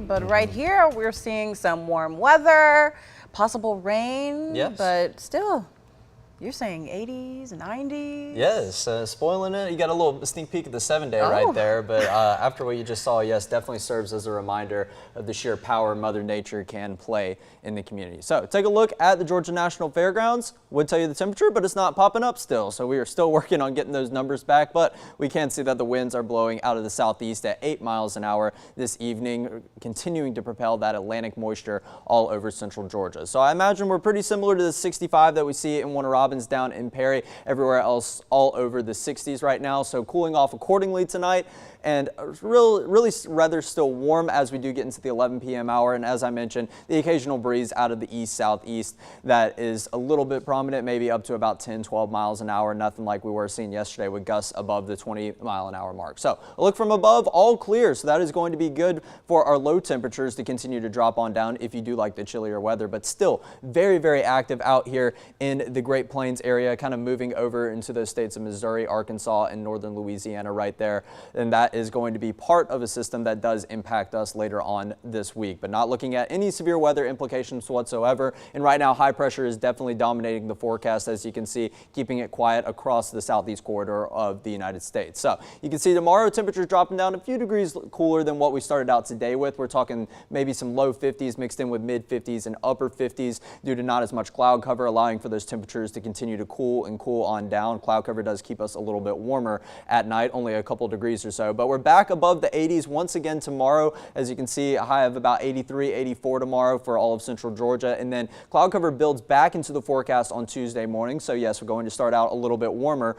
but right here we're seeing some warm weather, possible rain, Yes. but still, you're saying 80s, 90s? Yes, spoiling it. You got a little sneak peek of the 7-day Oh. right there, but after what you just saw, yes, definitely serves as a reminder of the sheer power Mother Nature can play in the community. So take a look at the Georgia National Fairgrounds. Would tell you the temperature, but it's not popping up still, so we are still working on getting those numbers back, but we can see that the winds are blowing out of the southeast at 8 miles an hour this evening, continuing to propel that Atlantic moisture all over central Georgia. So I imagine we're pretty similar to the 65 that we see in Warner Robins, down in Perry, everywhere else all over the 60s right now. So cooling off accordingly tonight, and really rather still warm as we do get into the 11 p.m. hour. And as I mentioned, the occasional breeze out of the east-southeast that is a little bit prominent, maybe up to about 10-12 miles an hour. Nothing like we were seeing yesterday with gusts above the 20-mile-an-hour mark. So a look from above, all clear. So that is going to be good for our low temperatures to continue to drop on down if you do like the chillier weather, but still very, very active out here in the Great Plains area, kind of moving over into those states of Missouri, Arkansas, and northern Louisiana right there. And that is going to be part of a system that does impact us later on this week, but not looking at any severe weather implications whatsoever. And right now, high pressure is definitely dominating the forecast, as you can see, keeping it quiet across the southeast corridor of the United States. So you can see tomorrow temperatures dropping down a few degrees cooler than what we started out today with. We're talking maybe some low 50s mixed in with mid 50s and upper 50s due to not as much cloud cover, allowing for those temperatures to continue to cool on down. Cloud cover does keep us a little bit warmer at night, only a couple degrees or so, but we're back above the 80s once again tomorrow. As you can see, a high of about 83, 84 tomorrow for all of central Georgia, and then cloud cover builds back into the forecast on Tuesday morning. So yes, we're going to start out a little bit warmer,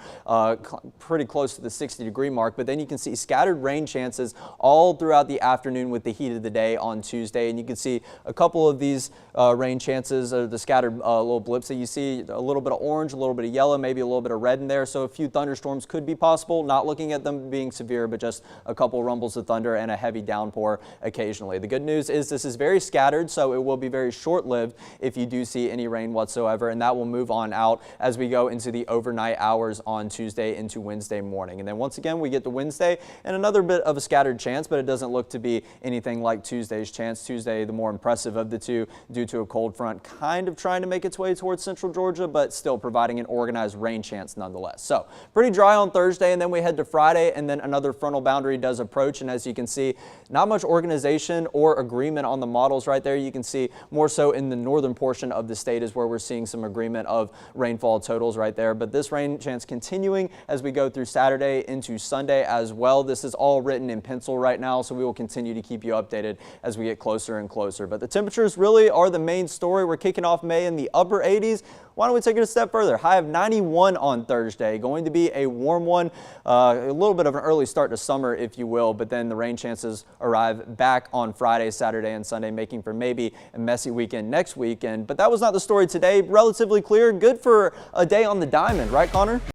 pretty close to the 60-degree mark, but then you can see scattered rain chances all throughout the afternoon with the heat of the day on Tuesday, and you can see a couple of these rain chances, the scattered little blips that you see, a little bit of orange, a little bit of yellow, maybe a little bit of red in there. So a few thunderstorms could be possible, not looking at them being severe, but just a couple rumbles of thunder and a heavy downpour occasionally. The good news is this is very scattered, so it will be very short-lived if you do see any rain whatsoever, and that will move on out as we go into the overnight hours on Tuesday into Wednesday morning. And then once again, we get to Wednesday and another bit of a scattered chance, but it doesn't look to be anything like Tuesday's chance. Tuesday, the more impressive of the two, due to a cold front kind of trying to make its way towards central Georgia, but still providing an organized rain chance nonetheless. So pretty dry on Thursday, and then we head to Friday, and then another frontal boundary does approach. And as you can see, not much organization or agreement on the models right there. You can see more so in the northern portion of the state is where we're seeing some agreement of rainfall totals right there. But this rain chance continuing as we go through Saturday into Sunday as well. This is all written in pencil right now, so we will continue to keep you updated as we get closer and closer. But the temperatures really are the main story. We're kicking off May in the upper 80s. Why don't we take it a step further? High of 91 on Thursday. Going to be a warm one, a little bit of an early start to summer, if you will, but then the rain chances arrive back on Friday, Saturday, and Sunday, making for maybe a messy weekend next weekend. But that was not the story today. Relatively clear. Good for a day on the diamond, right, Connor?